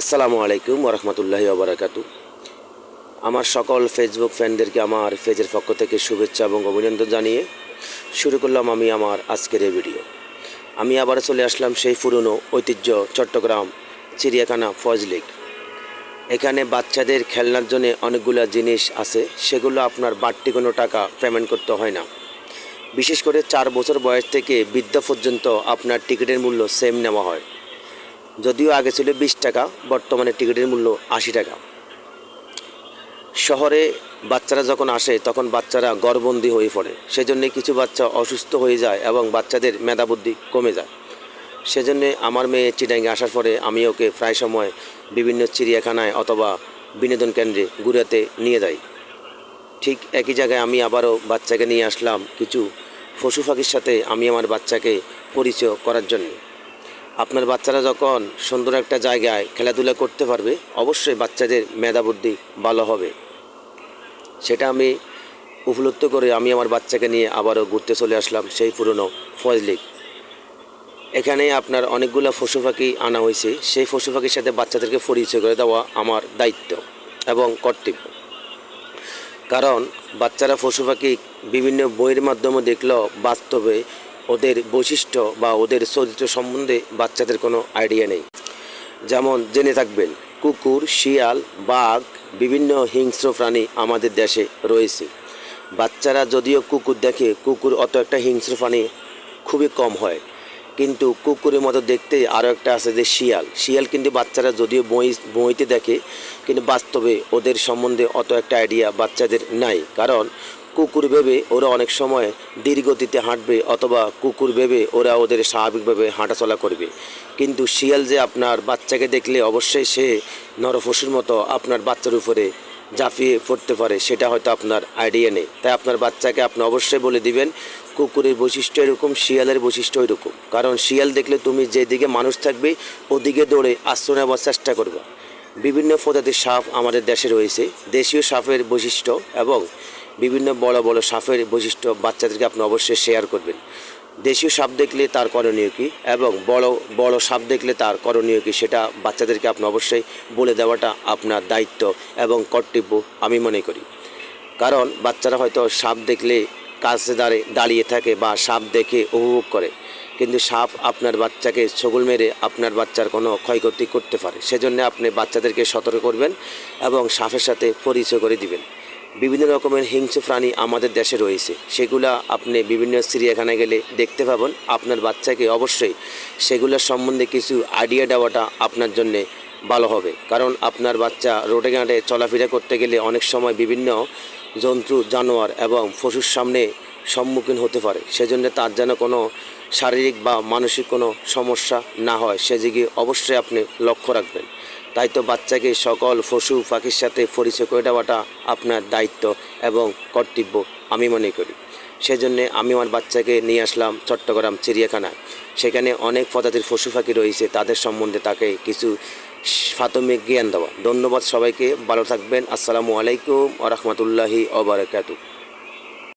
আসসালামু আলাইকুম ওরহমতুল্লাহি ওবরাকাতু। আমার সকল ফেসবুক ফ্যানদেরকে আমার পেজের পক্ষ থেকে শুভেচ্ছা এবং অভিনন্দন জানিয়ে শুরু করলাম আমি আমার আজকের এই ভিডিও। আমি আবার চলে আসলাম সেই পুরনো ঐতিহ্য চট্টগ্রাম চিড়িয়াখানা ফজলিক। এখানে বাচ্চাদের খেলনার জন্য অনেকগুলো জিনিস আছে, সেগুলো আপনার বাড়তি কোনো টাকা পেমেন্ট করতে হয় না। বিশেষ করে 4 বছর বয়স থেকে বৃদ্ধা পর্যন্ত আপনার টিকিটের মূল্য সেম নেওয়া হয়। যদিও আগে ছিল 20 টাকা, বর্তমানে টিকিটের মূল্য 80 টাকা। শহরে বাচ্চারা যখন আসে তখন বাচ্চারা ঘরবন্দি হয়ে পড়ে, সেজন্য কিছু বাচ্চা অসুস্থ হয়ে যায় এবং বাচ্চাদের মেধাবুদ্ধি কমে যায়। সেজন্য আমার মেয়ে চিটাঙ্গে আসার পরে আমি ওকে প্রায় সময় বিভিন্ন চিড়িয়াখানায় অথবা বিনোদন কেন্দ্রে ঘুরাতে নিয়ে যাই। ঠিক একই জায়গায় আমি আবারও বাচ্চাকে নিয়ে আসলাম কিছু পশু পাখির সাথে আমি আমার বাচ্চাকে পরিচয় করার জন্য। আপনার বাচ্চারা যখন সুন্দর একটা জায়গায় খেলাধুলা করতে পারবে, অবশ্যই বাচ্চাদের মেধাবুদ্ধি ভালো হবে। সেটা আমি উপলব্ধি করে আমি আমার বাচ্চাকে নিয়ে আবারও ঘুরতে চলে আসলাম সেই পুরনো ফজলিক। এখানে আপনার অনেকগুলো পশু পাখি আনা হয়েছে, সেই পশু পাখির সাথে বাচ্চাদেরকে পরিচয় করে দেওয়া আমার দায়িত্ব এবং কর্তব্য। কারণ বাচ্চারা পশু পাখি বিভিন্ন বইয়ের মাধ্যমে দেখলেও বাস্তবে ওদের বৈশিষ্ট্য বা ওদের চরিত্র সম্বন্ধে বাচ্চাদের কোনো আইডিয়া নেই। যেমন জেনে থাকবেন, কুকুর, শিয়াল, বাঘ, বিভিন্ন হিংস্র প্রাণী আমাদের দেশে রয়েছে। বাচ্চারা যদিও কুকুর দেখে, কুকুর অত একটা হিংস্র প্রাণী খুবই কম হয়, কিন্তু কুকুরের মতো দেখতে আরও একটা আছে যে শিয়াল। শিয়াল কিন্তু বাচ্চারা যদিও বইতে দেখে, কিন্তু বাস্তবে ওদের সম্বন্ধে অত একটা আইডিয়া বাচ্চাদের নাই। কারণ কুকুর ভেবে ওরা অনেক সময় ধীরগতিতে হাঁটবে, অথবা কুকুর ভেবে ওরা ওদের স্বাভাবিকভাবে হাঁটাচলা করবে। কিন্তু শিয়াল যে আপনার বাচ্চাকে দেখলে অবশ্যই সে নরপশুর মতো আপনার বাচ্চার উপরে ঝাঁপিয়ে পড়তে পারে, সেটা হয়তো আপনার আইডিয়া নেই। তাই আপনার বাচ্চাকে আপনি অবশ্যই বলে দিবেন কুকুরের বৈশিষ্ট্য এরকম, শিয়ালের বৈশিষ্ট্য এরকম। কারণ শিয়াল দেখলে তুমি যেদিকে মানুষ থাকবে ওদিকে দৌড়ে আশ্রয় নেওয়ার চেষ্টা করবে। বিভিন্ন প্রজাতির সাপ আমাদের দেশে রয়েছে। দেশীয় সাপের বৈশিষ্ট্য এবং বিভিন্ন বড় বড় সাপের বৈশিষ্ট্য বাচ্চাদেরকে আপনি অবশ্যই শেয়ার করবেন। দেশীয় সাপ দেখলে তার করণীয় কী এবং বড় বড় সাপ দেখলে তার করণীয় কী, সেটা বাচ্চাদেরকে আপনি অবশ্যই বলে দেওয়াটা আপনার দায়িত্ব এবং কর্তব্য আমি মনে করি। কারণ বাচ্চারা হয়তো সাপ দেখলে কাছে দাঁড়িয়ে থাকে বা সাপ দেখে উপভোগ করে, কিন্তু সাপ আপনার বাচ্চাকে ছগল মেরে আপনার বাচ্চার কোনো ক্ষয়ক্ষতি করতে পারে। সেজন্য আপনি বাচ্চাদেরকে সতর্ক করবেন এবং সাপের সাথে পরিচয় করে দিবেন। বিভিন্ন রকমের হিংস্র প্রাণী আমাদের দেশে রয়েছে, সেগুলা আপনি বিভিন্ন চিড়িয়াখানায় গেলে দেখতে পাবেন। আপনার বাচ্চাকে অবশ্যই সেগুলোর সম্বন্ধে কিছু আইডিয়া দেওয়াটা আপনার জন্যে ভালো হবে। কারণ আপনার বাচ্চা রোডে ঘাটে চলাফেরা করতে গেলে অনেক সময় বিভিন্ন জন্তু, জানোয়ার এবং পশুর সামনে সম্মুখীন হতে পারে। সেজন্য তার যেন কোনো শারীরিক বা মানসিক কোনো সমস্যা না হয়, সেদিকে অবশ্যই আপনি লক্ষ্য রাখবেন। তাই তো বাচ্চাকে সকল পশু পাখির সাথে পরিচয় করে দেওয়াটা আপনার দায়িত্ব এবং কর্তব্য আমি মনে করি। সেজন্যে আমি আমার বাচ্চাকে নিয়ে আসলাম চট্টগ্রাম চিড়িয়াখানায়। সেখানে অনেক প্রজাতির পশু পাখি রয়েছে, তাদের সম্বন্ধে তাকে কিছু প্রাথমিক জ্ঞান দেওয়া। ধন্যবাদ সবাইকে, ভালো থাকবেন। আসসালামু আলাইকুম ওয়া রাহমাতুল্লাহি ওয়া বারাকাতুহু।